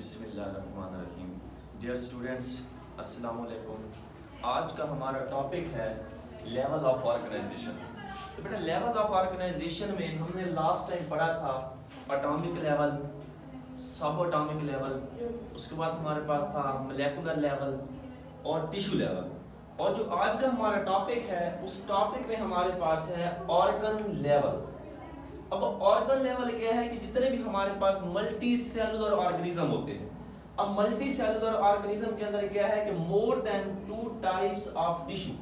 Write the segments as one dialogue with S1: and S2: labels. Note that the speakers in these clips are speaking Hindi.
S1: बिस्मिल्लाहिर्रहमानिर्रहीम। डियर स्टूडेंट्स, अस्सलाम वालेकुम। आज का हमारा टॉपिक है लेवल ऑफ ऑर्गेनाइजेशन। तो बेटा लेवल ऑफ ऑर्गेनाइजेशन में हमने लास्ट टाइम पढ़ा था एटॉमिक लेवल, सब एटॉमिक लेवल, उसके बाद हमारे पास था मोलेकुलर लेवल और टिश्यू लेवल। और जो आज का हमारा टॉपिक है उस टॉपिक में हमारे पास है ऑर्गन लेवल्स। अब ऑर्गन लेवल क्या है कि जितने भी हमारे पास मल्टी सेलुलर ऑर्गेनिज्म होते हैं। अब मल्टी सेलुलर ऑर्गेनिज्म के अंदर क्या है कि more than 2 types of tissue,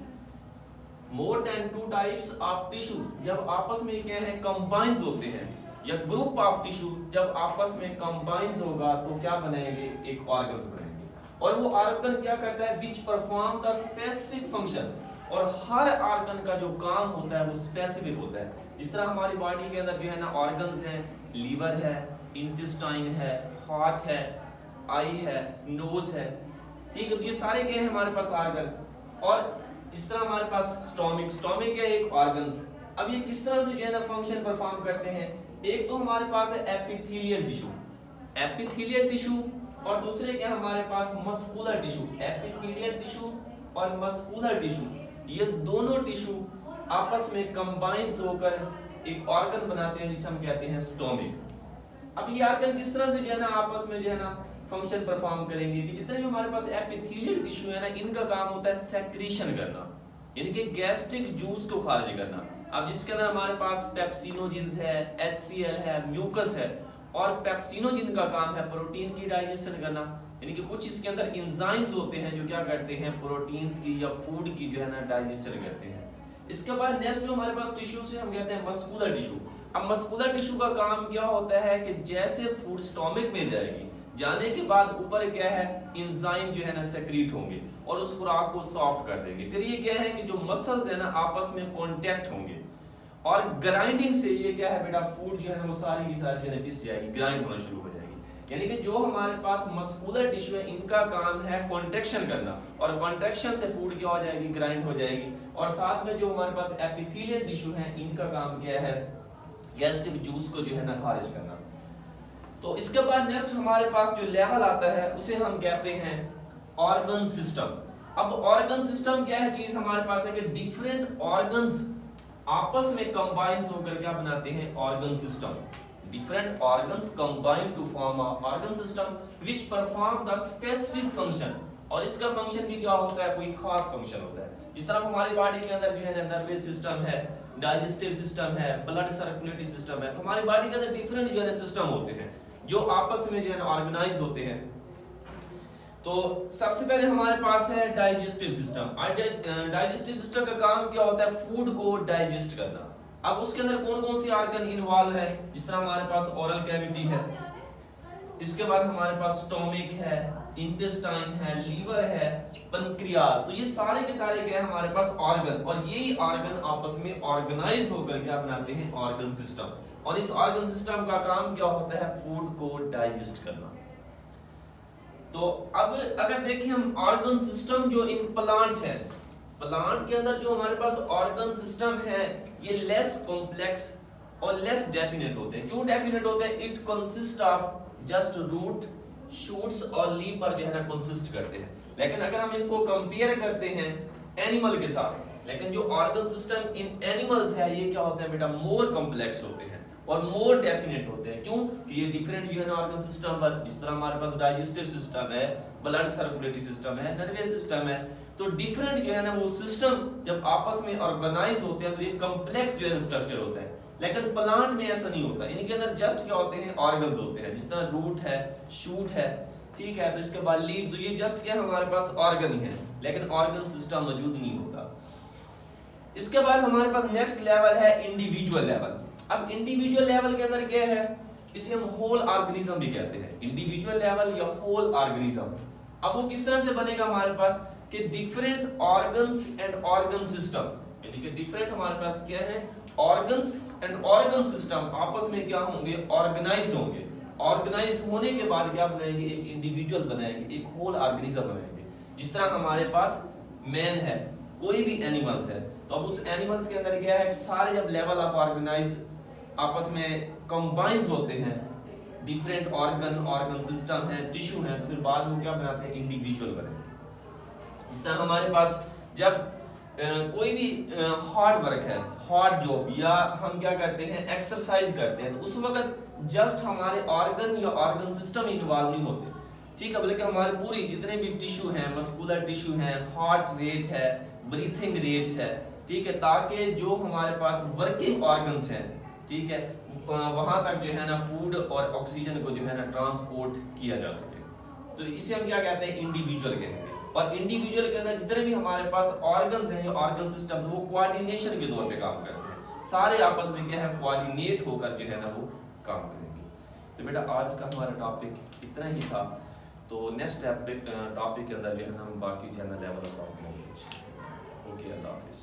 S1: more than 2 types of tissue जब आपस में क्या है कंबाइंस होते हैं, या ग्रुप ऑफ टिश्यू जब आपस में कंबाइंस होगा तो क्या बनाएंगे, एक ऑर्गन्स बनाएंगे। और वो ऑर्गन क्या करता है, which perform the specific function. और हर ऑर्गन का जो काम होता है वो स्पेसिफिक होता है। इस तरह हमारी बॉडी के अंदर जो है ना ऑर्गन्स हैं, लीवर है, इंटेस्टाइन है, हार्ट है, आई है, नोज है, ठीक है। तो ये सारे क्या है हमारे पास ऑर्गन। और इस तरह हमारे पास स्टोमिक, स्टोमिक है एक ऑर्गन्स। अब ये किस तरह से जो है ना फंक्शन परफॉर्म करते हैं, एक तो हमारे पास है एपिथेलियल टिश्यू, एपिथेलियल टिश्यू, और दूसरे क्या हमारे पास मस्कुलर टिश्यू। एपिथेलियल टिश्यू और मस्कुलर टिश्यू, ये दोनों टिश्यू आपस में कंबाइंस होकर एक ऑर्गन बनाते हैं जिसे हम कहते हैं स्टोमिक। अब ये ऑर्गन किस तरह से जो है ना आपस में जो है ना फंक्शन परफॉर्म करेंगे कि जितने भी हमारे पास एपिथेलियल टिश्यू है ना, इनका काम होता है सेक्रीशन करना, यानी कि गैस्ट्रिक जूस को खारिज करना। अब जिसके अंदर हमारे पास पेप्सिनोजिन्स है, HCl है, म्यूकस है। और पेप्सिनोजिन का काम है प्रोटीन की डाइजेशन करना, यानी कि कुछ इसके अंदर एंजाइम्स होते हैं जो क्या करते हैं प्रोटीन्स की या फूड की जो है ना डाइजेशन करते हैं। इसके बाद नेक्स्ट जो हमारे पास टिश्यू से हम कहते हैं मस्कुलर टिश्यू। अब मस्कुलर टिश्यू का काम क्या होता है कि जैसे फूड स्टोमिक में जाएगी, जाने के बाद ऊपर क्या है एंजाइम जो है ना सेक्रीट होंगे और उस खुराक को सॉफ्ट कर देंगे। फिर ये क्या है कि जो मसल्स है ना आपस में कांटेक्ट होंगे और ग्राइंडिंग से ये क्या है बेटा फूड जो है ना वो सारी की सारी जो है पिस जाएगी, ग्राइंड होना शुरू हो जाएगी। यानी कि जो हमारे पास मस्कुलर टिश्यू है इनका काम है कॉन्ट्रैक्शन करना, और कॉन्ट्रैक्शन से फूड क्या हो जाएगी, ग्राइंड हो जाएगी। और साथ में जो हमारे पास एपिथेलियल टिश्यू है इनका काम क्या है, गैस्ट्रिक जूस को जो है ना खारिज करना। तो इसके बाद नेक्स्ट हमारे पास जो लेवल आता है उसे हम कहते हैं ऑर्गन सिस्टम। अब ऑर्गन सिस्टम क्या है चीज हमारे पास है कि डिफरेंट ऑर्गन्स आपस में कंबाइंस होकर क्या बनाते हैं organ system. Different organs combine to form a organ system which perform the specific function। और इसका फंक्शन भी क्या होता है, कोई खास फंक्शन होता है। जिस तरह हमारी बॉडी के अंदर जो है ना नर्वस सिस्टम है, डाइजेस्टिव सिस्टम है, ब्लड सर्कुलेटरी सिस्टम है। तो हमारी बॉडी के अंदर डिफरेंट जो है सिस्टम होते हैं जो आपस में जो है ना ऑर्गेनाइज होते हैं। तो सबसे पहले हमारे पास है डाइजेस्टिव सिस्टम। डाइजेस्टिव सिस्टम का काम क्या होता है, फूड को डाइजेस्ट करना। अब उसके अंदर कौन कौन सी ऑर्गन इन्वॉल्व है, जिस तरह हमारे पास ओरल कैविटी है, इसके बाद हमारे पास स्टोमिक है, इंटेस्टाइन है, लीवर है, पेनक्रियास। तो ये सारे के सारे क्या है हमारे पास ऑर्गन, और यही ऑर्गन आपस में ऑर्गेनाइज होकर क्या बनाते हैं ऑर्गन सिस्टम। और इस ऑर्गन सिस्टम का काम क्या होता है, फूड को डाइजेस्ट करना। तो अब अगर देखें हम ऑर्गन सिस्टम जो इन प्लांट्स है, प्लांट के अंदर जो हमारे पास ऑर्गन सिस्टम है ये लेस कॉम्प्लेक्स और लेस डेफिनेट होते हैं। क्यों डेफिनेट होते हैं, it consist of just root, shoots और लीफ पर जो है ना कंसिस्ट करते हैं। लेकिन अगर हम इनको कंपेयर करते हैं एनिमल के साथ, लेकिन जो ऑर्गन सिस्टम इन एनिमल्स है ये क्या होते हैं बेटा, मोर कॉम्प्लेक्स होते हैं और मोर डेफिनेट होते हैं। क्यों कि ये डिफरेंट जो है ना ऑर्गन सिस्टम पर, जिस तरह हमारे पास डाइजेस्टिव सिस्टम है, ब्लड सर्कुलेटरी सिस्टम है, नर्वस सिस्टम है। तो डिफरेंट जो है ना वो सिस्टम जब आपस में ऑर्गेनाइज होते हैं तो ये कॉम्प्लेक्स जो है स्ट्रक्चर होता है। लेकिन प्लांट में ऐसा नहीं होता, इनके अंदर जस्ट क्या होते हैं ऑर्गन्स होते हैं, जिस तरह रूट है, शूट है, ठीक है, तो इसके बाद लीफ। तो ये जस्ट क्या हमारे पास ऑर्गन ही है, लेकिन ऑर्गन सिस्टम मौजूद नहीं होता। इसके बाद हमारे पास नेक्स्ट लेवल है इंडिविजुअल लेवल। अब इंडिविजुअल लेवल के अंदर क्या है, इसे हम होल ऑर्गेनिज्म भी कहते हैं, इंडिविजुअल लेवल या होल ऑर्गेनिज्म। अब वो किस तरह से बनेगा हमारे पास कि different organs and organ system, यानी कि डिफरेंट हमारे पास क्या है ऑर्गन्स एंड ऑर्गन सिस्टम आपस में क्या होंगे, ऑर्गेनाइज होंगे। ऑर्गेनाइज होने के बाद क्या बनाएंगे, एक इंडिविजुअल बनाएंगे, एक होल ऑर्गेनिज्म बनाएंगे। जिस तरह हमारे पास मैन है, कोई भी एनिमल्स है, तो अब उस एनिमल्स के अंदर क्या है, सारे जब लेवल ऑफ ऑर्गेनाइज आपस में कंबाइंस होते हैं डिफरेंट ऑर्गन सिस्टम है, टिश्यू है, तो फिर बाद में क्या बनाते हैं, इंडिविजुअल बनाते हैं। इस तरह हमारे पास जब कोई भी हार्ड वर्क है, हार्ड जॉब, या हम क्या करते हैं, एक्सरसाइज करते हैं, तो उस वक्त जस्ट हमारे ऑर्गन या ऑर्गन सिस्टम इन्वॉल्व नहीं होते, ठीक है, बल्कि हमारे पूरी जितने भी टिश्यू हैं, मस्कुलर टिश्यू हैं, हार्ट रेट है, ब्रीथिंग रेट्स है, ठीक है, ताकि जो हमारे पास वर्किंग ऑर्गन्स हैं, ठीक है, वहां तक जो है ना फूड और ऑक्सीजन को जो है ना ट्रांसपोर्ट किया जा सके। तो इसे हम क्या कहते हैं, इंडिविजुअल कहेंगे। और इंडिविजुअल के अंदर जितने भी हमारे पास ऑर्गन्स हैं, ऑर्गन सिस्टम, तो वो कोऑर्डिनेशन के तौर पे काम करते हैं, सारे आपस में क्या है, कोऑर्डिनेट होकर जो है ना वो काम करेंगे। तो बेटा आज का हमारा टॉपिक इतना ही था। तो नेक्स्ट टॉपिक के अंदर जो है ना हम बाकी जो है ना लेवल ऑफ ऑर्गेनाइजेशन। ओके, अल्लाह हाफिज़।